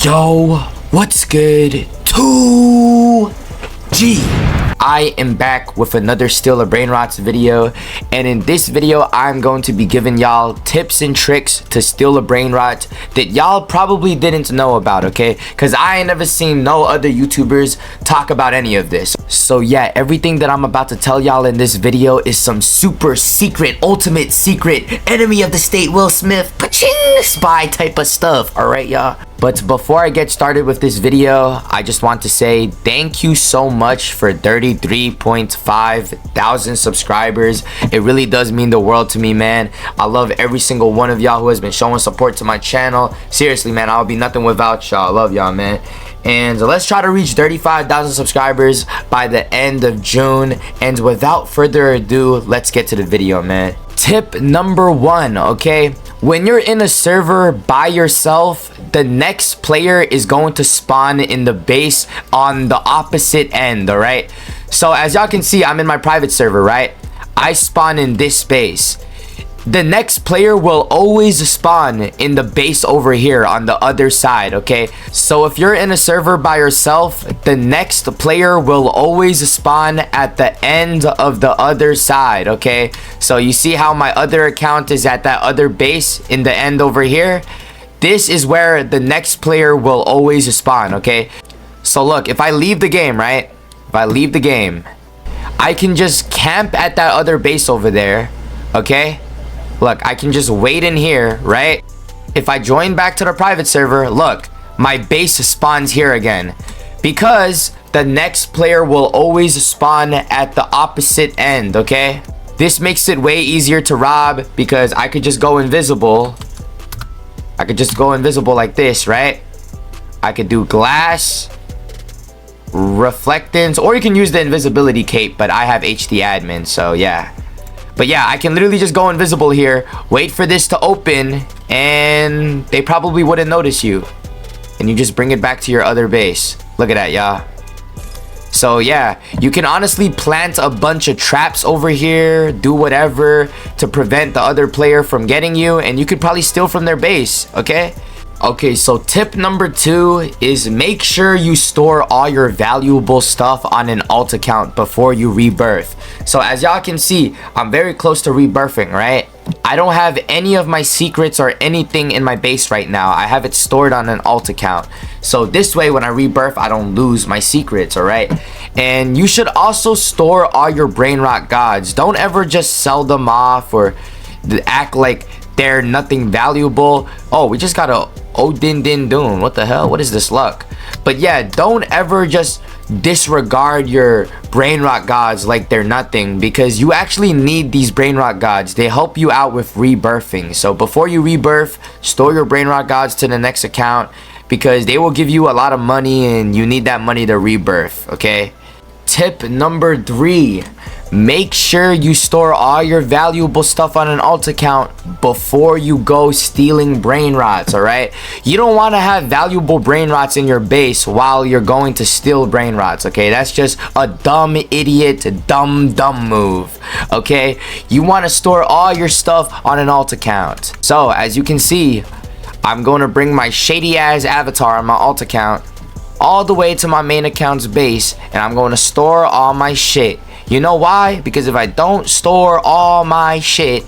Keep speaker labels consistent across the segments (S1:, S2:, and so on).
S1: Yo, what's good? 2G. I am back with another Steal A Brainrot video, and in this video I'm going to be giving y'all tips and tricks to steal a brainrot that y'all probably didn't know about, okay? Because I ain't never seen no other YouTubers talk about any of this. So yeah, everything that I'm about to tell y'all in this video is some super secret, ultimate secret, enemy of the state Will Smith, pa-ching, spy type of stuff, alright y'all? But before I get started with this video, I just want to say thank you so much for 33.5 thousand subscribers. It really does mean the world to me, man. I love every single one of y'all who has been showing support to my channel. Seriously, man, I'll be nothing without y'all. I love y'all, man. And let's try to reach 35,000 subscribers by the end of June. And without further ado, let's get to the video, man. Tip number 1, okay? When you're in a server by yourself, the next player is going to spawn in the base on the opposite end, alright? So as y'all can see, I'm in my private server, right? I spawn in this base. The next player will always spawn in the base over here on the other side, okay? So if you're in a server by yourself, the next player will always spawn at the end of the other side, okay? So you see how my other account is at that other base in the end over here? This is where the next player will always spawn, okay? So look, if I leave the game, right? If I leave the game, I can just camp at that other base over there, okay? Look, I can just wait in here, right? If I join back to the private server, look, my base spawns here again. Because the next player will always spawn at the opposite end, okay? This makes it way easier to rob because I could just go invisible. I could just go invisible like this, right? I could do glass, reflectance, or you can use the invisibility cape, but I have HD admin, so yeah. But yeah, I can literally just go invisible here, wait for this to open, and they probably wouldn't notice you. And you just bring it back to your other base. Look at that, y'all. So yeah, you can honestly plant a bunch of traps over here, do whatever to prevent the other player from getting you, and you could probably steal from their base, okay? Okay, so tip number 2 is make sure you store all your valuable stuff on an alt account before you rebirth. So as y'all can see, I'm very close to rebirthing, right? I don't have any of my secrets or anything in my base right now. I have it stored on an alt account. So this way, when I rebirth, I don't lose my secrets, alright? And you should also store all your brainrot gods. Don't ever just sell them off or act like they're nothing valuable. Oh, we just got a Odin Din Dune. What the hell? What is this luck? But yeah, don't ever just disregard your brainrot gods like they're nothing, because you actually need these brainrot gods. They help you out with rebirthing. So before you rebirth, store your brainrot gods to the next account because they will give you a lot of money and you need that money to rebirth, okay? Tip number 3. Make sure you store all your valuable stuff on an alt account before you go stealing brainrots, alright? You don't want to have valuable brainrots in your base while you're going to steal brainrots, okay? That's just a dumb idiot, dumb move, okay? You want to store all your stuff on an alt account. So, as you can see, I'm going to bring my shady ass avatar on my alt account all the way to my main account's base, and I'm going to store all my shit. You know why? Because if I don't store all my shit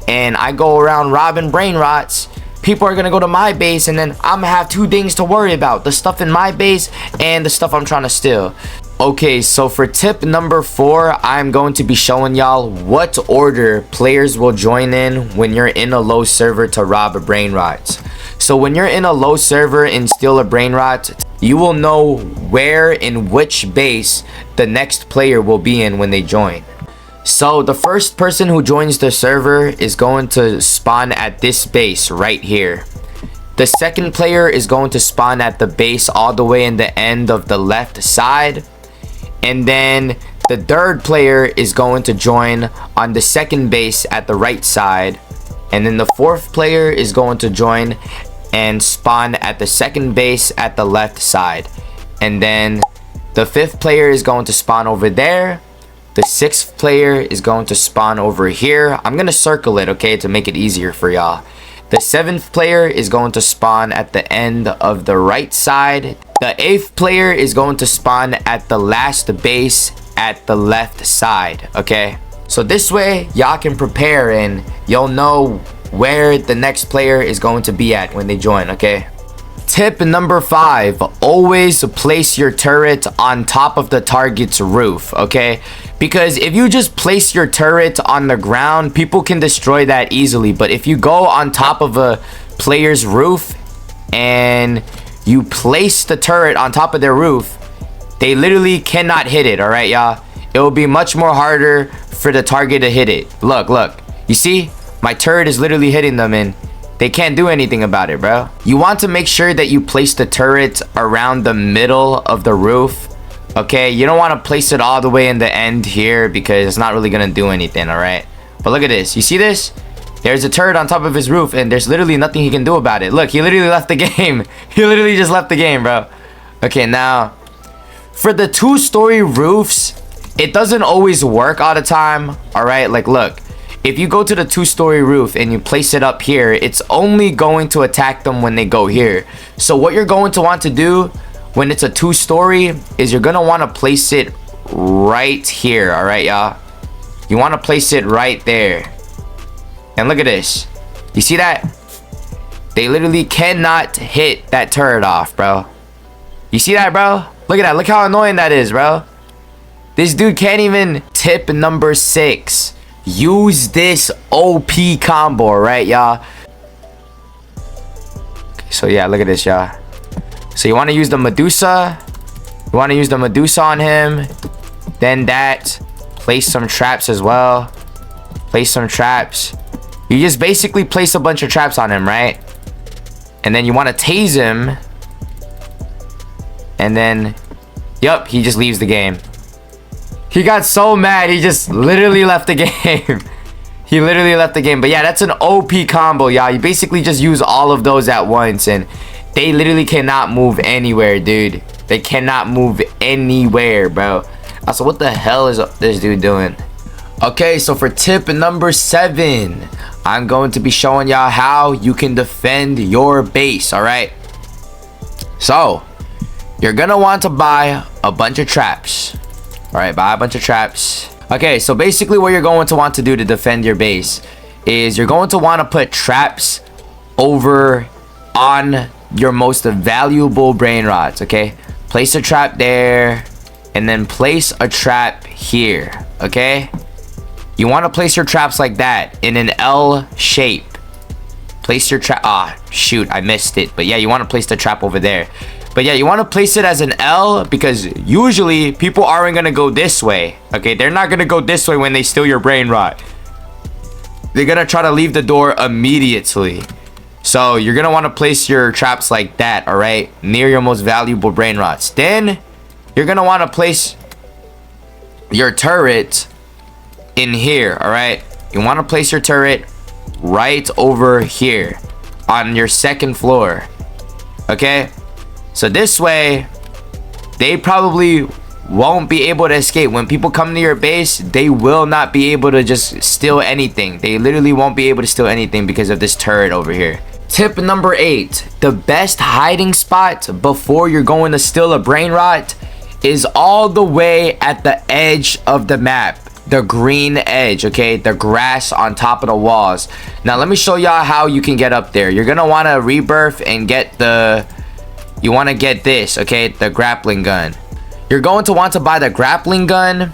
S1: and I go around robbing brainrots, people are gonna go to my base, and then I'm gonna have 2 things to worry about: the stuff in my base and the stuff I'm trying to steal. Okay, so for tip number 4, I'm going to be showing y'all what order players will join in when you're in a low server to rob brainrots. So when you're in a low server and steal a brainrot, you will know where in which base the next player will be in when they join. So the first person who joins the server is going to spawn at this base right here. The second player is going to spawn at the base all the way in the end of the left side. And then the third player is going to join on the second base at the right side. And then the fourth player is going to join and spawn at the second base at the left side. And then the fifth player is going to spawn over there. The sixth player is going to spawn over here. I'm gonna circle it, okay, to make it easier for y'all. The 7th player is going to spawn at the end of the right side. The 8th player is going to spawn at the last base at the left side, okay? So this way, y'all can prepare and you'll know where the next player is going to be at when they join, okay? Tip number 5, always place your turret on top of the target's roof, okay? Because if you just place your turret on the ground, people can destroy that easily. But if you go on top of a player's roof and you place the turret on top of their roof, they literally cannot hit it, all right, y'all? It will be much more harder for the target to hit it. Look, you see? My turret is literally hitting them and they can't do anything about it, bro. You want to make sure that you place the turret around the middle of the roof, okay? You don't want to place it all the way in the end here because it's not really going to do anything, all right? But look at this. You see this? There's a turret on top of his roof and there's literally nothing he can do about it. Look, he literally left the game. He literally just left the game, bro. Okay, now, for the 2-story roofs, it doesn't always work all the time, all right? Like, look. If you go to the 2-story roof and you place it up here, it's only going to attack them when they go here. So what you're going to want to do when it's a 2-story is you're going to want to place it right here. All right, y'all. You want to place it right there. And look at this. You see that? They literally cannot hit that turret off, bro. You see that, bro? Look at that. Look how annoying that is, bro. This dude can't even. Tip number 6. Use this OP combo, right, y'all? Okay, so yeah, look at this, y'all. So you want to use the Medusa. You want to use the Medusa on him. Then that. Place some traps as well. Place some traps. You just basically place a bunch of traps on him, right? And then you want to tase him. And then, yup, he just leaves the game. He got so mad, he just literally left the game. He literally left the game. But yeah, that's an OP combo, y'all. You basically just use all of those at once. And they literally cannot move anywhere, dude. They cannot move anywhere, bro. Also, what the hell is this dude doing? Okay, so for tip number 7, I'm going to be showing y'all how you can defend your base, alright? So, you're going to want to buy a bunch of traps. Alright, buy a bunch of traps. Okay, so basically what you're going to want to do to defend your base is you're going to want to put traps over on your most valuable brain rods, okay? Place a trap there and then place a trap here, okay? You want to place your traps like that in an L shape. Place your trap. Ah, shoot, I missed it. But yeah, you want to place the trap over there. But yeah, you want to place it as an L because usually people aren't going to go this way. Okay, they're not going to go this way when they steal your brain rot. They're going to try to leave the door immediately. So you're going to want to place your traps like that, all right? Near your most valuable brain rots. Then you're going to want to place your turret in here, all right? You want to place your turret right over here on your 2nd floor. Okay? So this way, they probably won't be able to escape. When people come to your base, they will not be able to just steal anything. They literally won't be able to steal anything because of this turret over here. Tip number 8. The best hiding spot before you're going to steal a brain rot is all the way at the edge of the map. The green edge, okay? The grass on top of the walls. Now, let me show y'all how you can get up there. You're going to want to rebirth and get the... You want to get this, okay? The grappling gun. You're going to want to buy the grappling gun.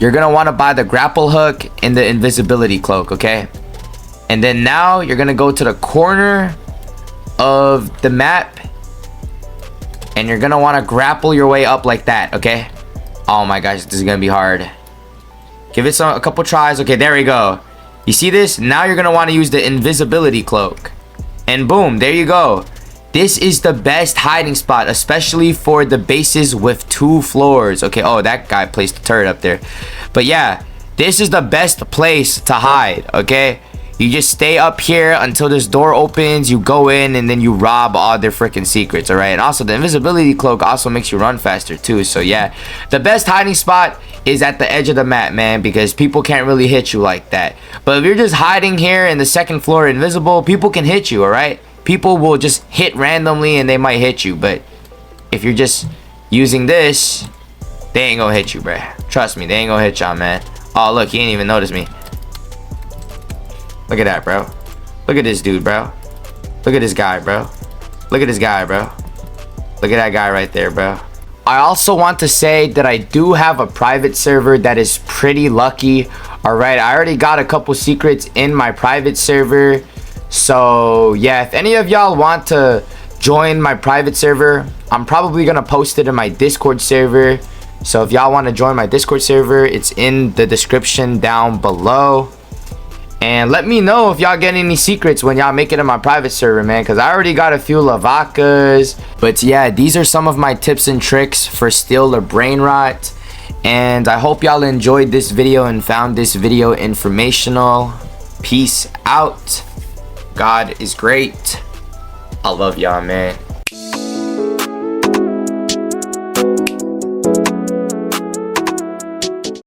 S1: You're going to want to buy the grapple hook and the invisibility cloak, okay? And then now you're going to go to the corner of the map. And you're going to want to grapple your way up like that, okay? Oh my gosh, this is going to be hard. Give it a couple tries. Okay, there we go. You see this? Now you're going to want to use the invisibility cloak. And boom, there you go. This is the best hiding spot, especially for the bases with 2 floors. Okay, oh, that guy placed the turret up there. But yeah, this is the best place to hide, okay? You just stay up here until this door opens. You go in and then you rob all their freaking secrets, all right? And also, the invisibility cloak also makes you run faster too. So yeah, the best hiding spot is at the edge of the map, man, because people can't really hit you like that. But if you're just hiding here in the second floor invisible, people can hit you, all right? People will just hit randomly and they might hit you. But if you're just using this, they ain't gonna hit you, bruh. Trust me, they ain't gonna hit y'all, man. Oh, look, he ain't even noticed me. Look at that, bro. Look at this dude, bro. Look at this guy, bro. Look at this guy, bro. Look at that guy right there, bro. I also want to say that I do have a private server that is pretty lucky. Alright, I already got a couple secrets in my private server. So, yeah, if any of y'all want to join my private server, I'm probably going to post it in my Discord server. So, if y'all want to join my Discord server, it's in the description down below. And let me know if y'all get any secrets when y'all make it in my private server, man, because I already got a few Lavacas. But yeah, these are some of my tips and tricks for Steal A Brainrot. And I hope y'all enjoyed this video and found this video informational. Peace out. God is great. I love y'all, man.